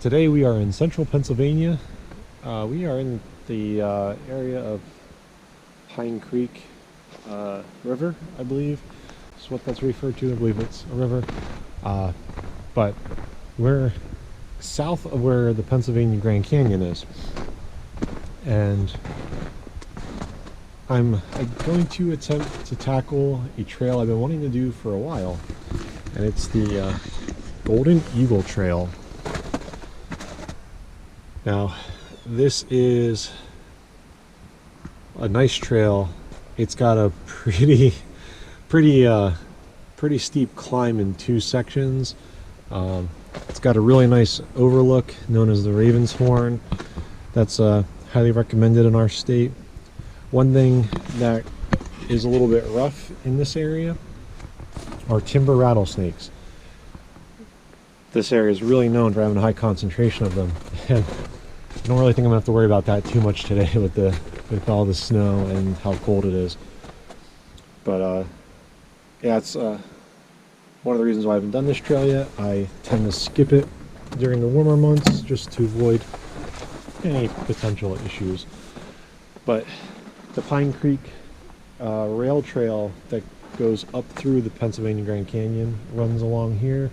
Today we are in central Pennsylvania. We are in the area of Pine Creek River, I believe. That's what that's referred to. I believe it's a river. But we're south of where the Pennsylvania Grand Canyon is. And I'm going to attempt to tackle a trail I've been wanting to do for a while. And it's the Golden Eagle Trail. Now, this is a nice trail. It's got a pretty steep climb in two sections. It's got a really nice overlook known as the Raven's Horn. That's highly recommended in our state. One thing that is a little bit rough in this area are timber rattlesnakes. This area is really known for having a high concentration of them, and I don't really think I'm gonna have to worry about that too much today with all the snow and how cold it is. But yeah, it's one of the reasons why I haven't done this trail yet. I tend to skip it during the warmer months just to avoid any potential issues. But the Pine Creek rail trail that goes up through the Pennsylvania Grand Canyon runs along here.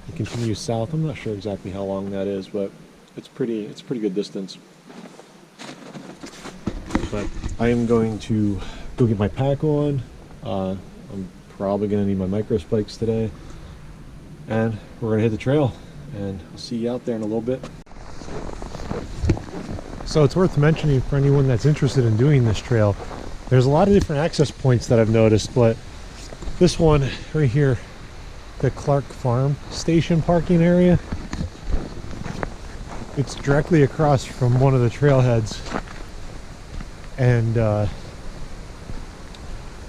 It continues south. I'm not sure exactly how long that is, but it's pretty good distance. But I am going to go get my pack on. I'm probably going to need my micro spikes today, and we're going to hit the trail, and I'll see you out there in a little bit. So it's worth mentioning for anyone that's interested in doing this trail, there's a lot of different access points that I've noticed, but this one right here, the Clark Farm Station parking area, it's directly across from one of the trailheads, and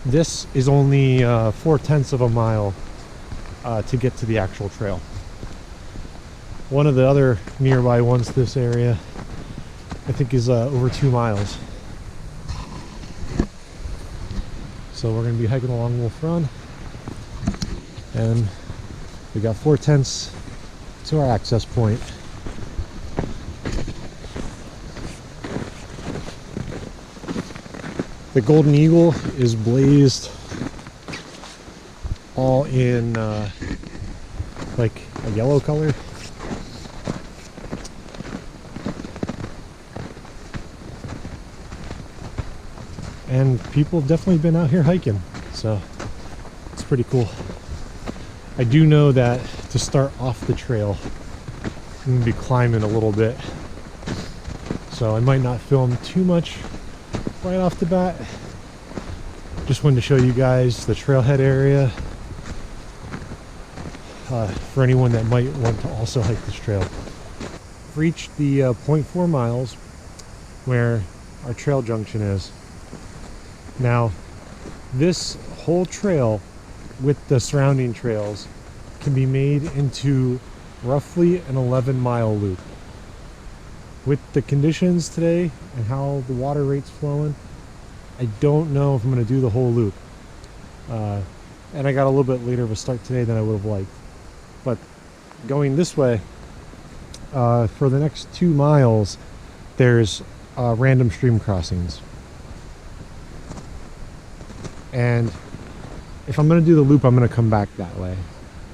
this is only 4/10 of a mile to get to the actual trail. One of the other nearby ones to this area, I think, is over 2 miles. So we're going to be hiking along Wolf Run, and we got 4/10 to our access point. The Golden Eagle is blazed all in like a yellow color. And people have definitely been out here hiking, so it's pretty cool. I do know that to start off the trail, I'm gonna be climbing a little bit, so I might not film too much right off the bat. Just wanted to show you guys the trailhead area for anyone that might want to also hike this trail. We've reached the 0.4 miles where our trail junction is. Now, this whole trail with the surrounding trails can be made into roughly an 11-mile loop. With the conditions today and how the water rate's flowing, I don't know if I'm going to do the whole loop. And I got a little bit later of a start today than I would have liked. But going this way, for the next 2 miles, there's random stream crossings. And if I'm going to do the loop, I'm going to come back that way,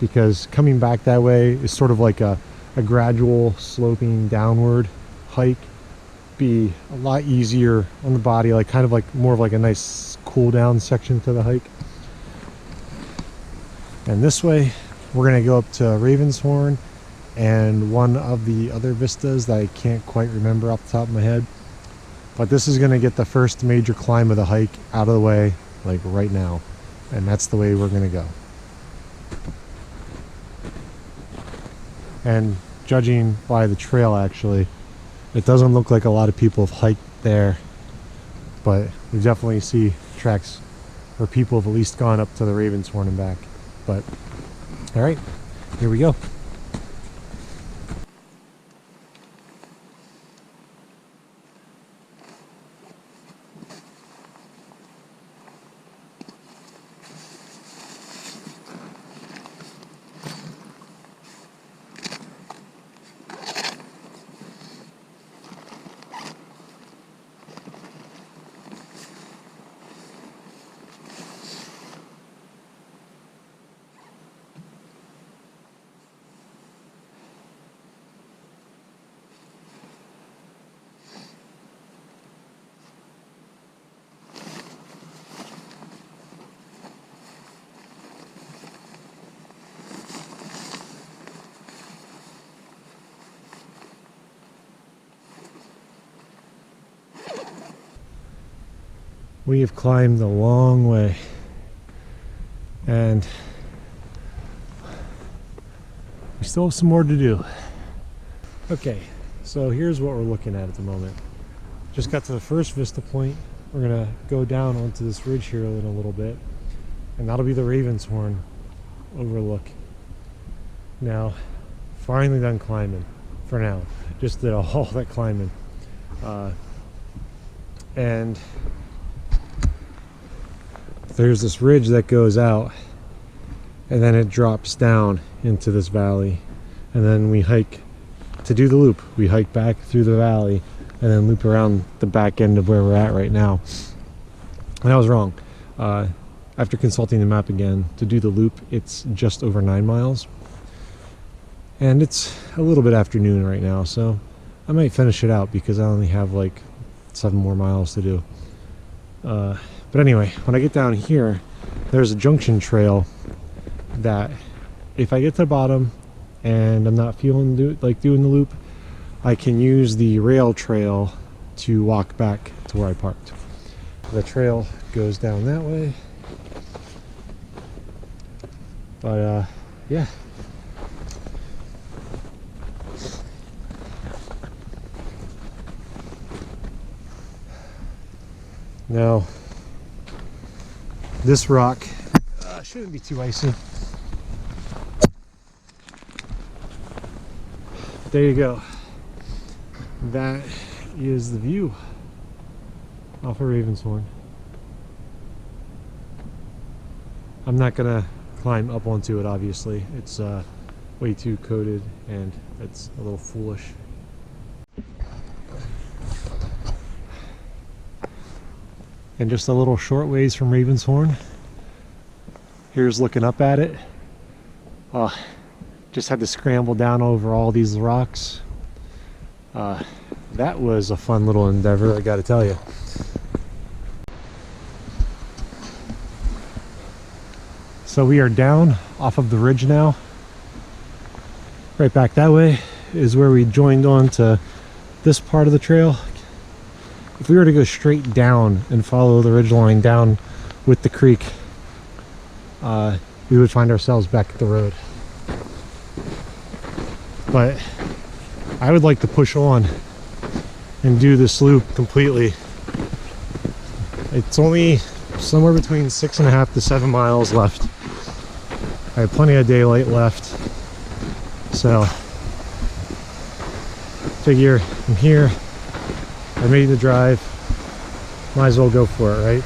because coming back that way is sort of like a gradual sloping downward hike. Be a lot easier on the body, like kind of like more of like a nice cool down section to the hike. And this way we're going to go up to Raven's Horn and one of the other vistas that I can't quite remember off the top of my head, but this is going to get the first major climb of the hike out of the way, like right now, and that's the way we're going to go. And judging by the trail, actually, it doesn't look like a lot of people have hiked there, but we definitely see tracks where people have at least gone up to the Raven's Horn and back. But all right, here we go. We have climbed a long way, and we still have some more to do. Okay, so here's what we're looking at the moment. Just got to the first vista point. We're gonna go down onto this ridge here in a little bit, and that'll be the Ravenshorn Overlook. Now, finally done climbing for now. Just did all that climbing. And there's this ridge that goes out, and then it drops down into this valley. And then we hike to do the loop. We hike back through the valley and then loop around the back end of where we're at right now. And I was wrong. After consulting the map again, to do the loop, it's just over 9 miles. And it's a little bit after noon right now, so I might finish it out because I only have like 7 more miles to do. But anyway, when I get down here, there's a Junction Trail that if I get to the bottom and I'm not feeling like doing the loop, I can use the rail trail to walk back to where I parked. The trail goes down that way. But yeah. Now, this rock shouldn't be too icy. There you go. That is the view off of Ravenshorn. I'm not gonna climb up onto it, obviously. It's way too coated and it's a little foolish. And just a little short ways from Ravenshorn, here's looking up at it. Just had to scramble down over all these rocks. That was a fun little endeavor, I gotta tell you. So we are down off of the ridge now. Right back that way is where we joined on to this part of the trail. If we were to go straight down and follow the ridge line down with the creek, we would find ourselves back at the road. But I would like to push on and do this loop completely. It's only somewhere between 6.5 to 7 miles left. I have plenty of daylight left, so figure from here I made the drive, might as well go for it, right?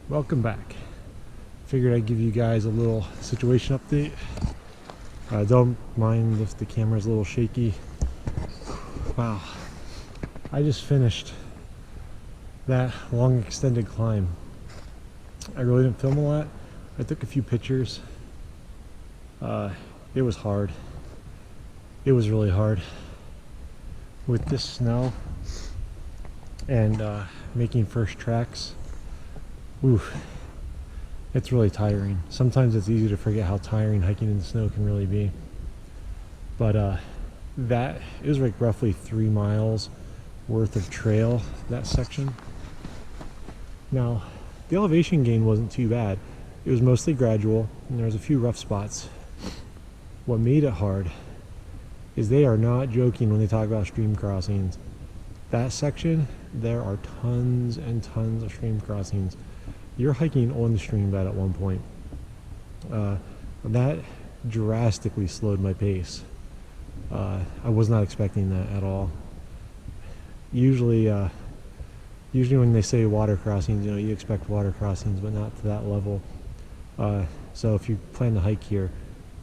Welcome back. Figured I'd give you guys a little situation update. Don't mind if the camera's a little shaky. Wow, I just finished that long extended climb. I really didn't film a lot. I took a few pictures. It was hard. It was really hard with this snow and making first tracks. Oof, it's really tiring. Sometimes it's easy to forget how tiring hiking in the snow can really be. But that is like roughly 3 miles worth of trail, that section. Now, the elevation gain wasn't too bad. It was mostly gradual, and there was a few rough spots. What made it hard is they are not joking when they talk about stream crossings. That section, there are tons and tons of stream crossings. You're hiking on the stream bed at one point. That drastically slowed my pace. I was not expecting that at all. Usually when they say water crossings, you know, you expect water crossings, but not to that level. So if you plan to hike here,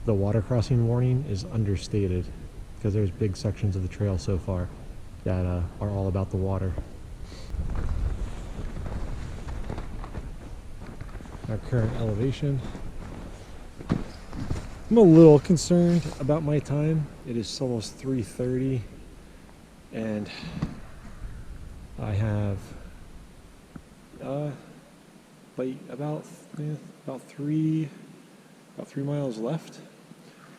the water crossing warning is understated because there's big sections of the trail so far that are all about the water. Our current elevation. I'm a little concerned about my time. It is almost 3:30 and I have like about 3 miles left,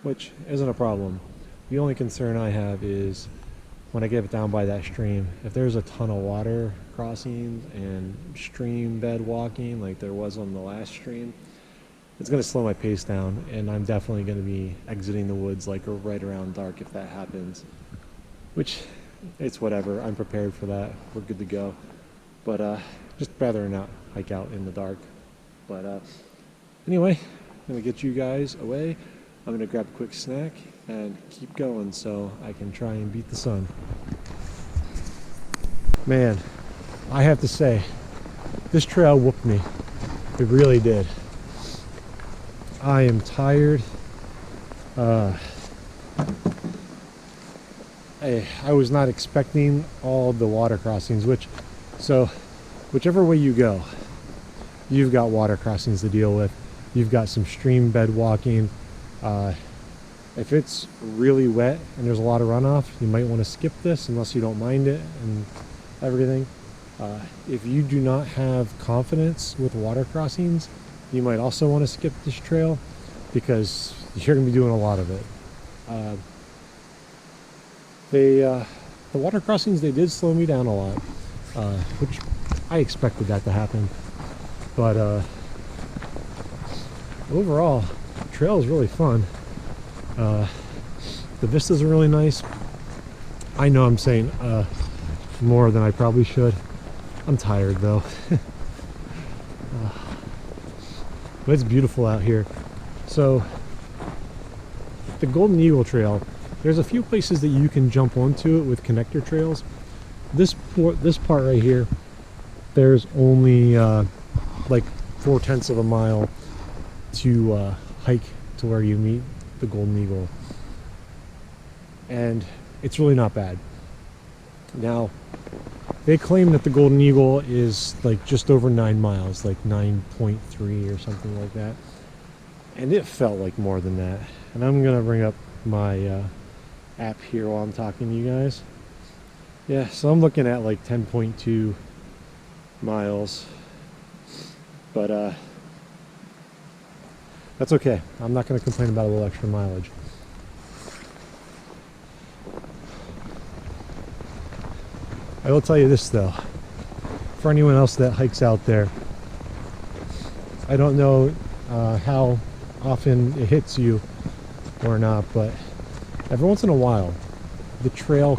which isn't a problem. The only concern I have is when I get down by that stream, if there's a ton of water crossings and stream bed walking like there was on the last stream, it's going to slow my pace down, and I'm definitely going to be exiting the woods like right around dark if that happens, which it's whatever. I'm prepared for that. We're good to go. But just rather not hike out in the dark. But anyway, I'm going to get you guys away. I'm going to grab a quick snack and keep going so I can try and beat the sun. Man, I have to say, this trail whooped me. It really did. I am tired. I was not expecting all the water crossings, so whichever way you go, you've got water crossings to deal with. You've got some stream bed walking. If it's really wet and there's a lot of runoff, you might want to skip this unless you don't mind it and everything. If you do not have confidence with water crossings, you might also want to skip this trail because you're going to be doing a lot of it. The water crossings, they did slow me down a lot, which I expected that to happen. But overall, the trail is really fun. The vistas are really nice. I know I'm saying more than I probably should. I'm tired though. But it's beautiful out here. So the Golden Eagle Trail, there's a few places that you can jump onto it with connector trails. This part right here, there's only like 4/10 of a mile to hike to where you meet the Golden Eagle, and it's really not bad. Now they claim that the Golden Eagle is like just over 9 miles, like 9.3 or something like that, and it felt like more than that. And I'm gonna bring up my app here while I'm talking to you guys. Yeah, so I'm looking at like 10.2 miles, but that's okay. I'm not going to complain about a little extra mileage. I will tell you this though, for anyone else that hikes out there, I don't know how often it hits you or not, but every once in a while the trail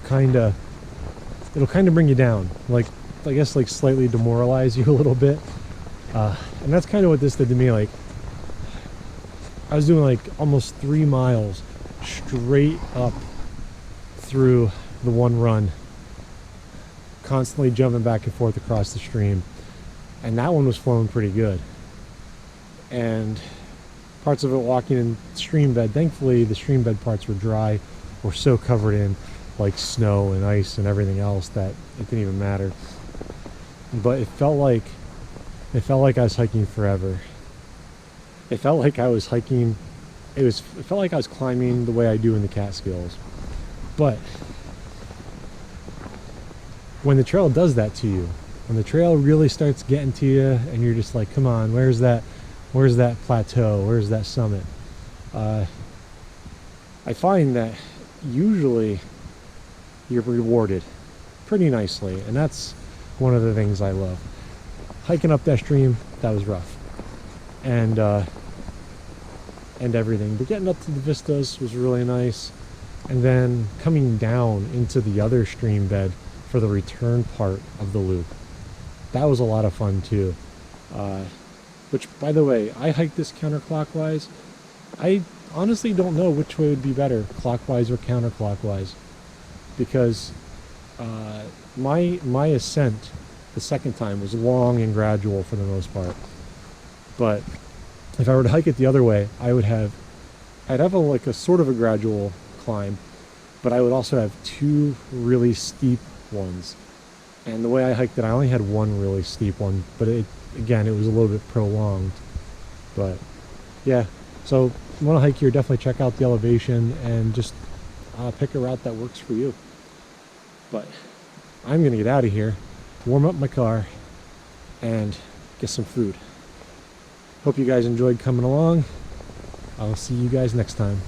it'll kind of bring you down, like I guess like slightly demoralize you a little bit, and that's kind of what this did to me. Like I was doing like almost 3 miles straight up through the one run, constantly jumping back and forth across the stream, and that one was flowing pretty good, and parts of it walking in stream bed. Thankfully the stream bed parts were dry, or so covered in like snow and ice and everything else that it didn't even matter. But it felt like I was hiking forever. It felt like I was hiking, it felt like I was climbing the way I do in the Catskills. But when the trail does that to you, when the trail really starts getting to you and you're just like, come on, where's that plateau, where's that summit, I find that usually you're rewarded pretty nicely, and that's one of the things I love. Hiking up that stream, that was rough, and everything, but getting up to the vistas was really nice, and then coming down into the other stream bed for the return part of the loop, that was a lot of fun too. Which, by the way, I hiked this counterclockwise. I honestly don't know which way would be better, clockwise or counterclockwise, because my ascent the second time was long and gradual for the most part, but if I were to hike it the other way, I'd have like a sort of a gradual climb, but I would also have two really steep ones. And the way I hiked it, I only had one really steep one, but again, it was a little bit prolonged. But yeah, so if you want to hike here, definitely check out the elevation and just pick a route that works for you. But I'm gonna get out of here, warm up my car, and get some food. Hope you guys enjoyed coming along. I'll see you guys next time.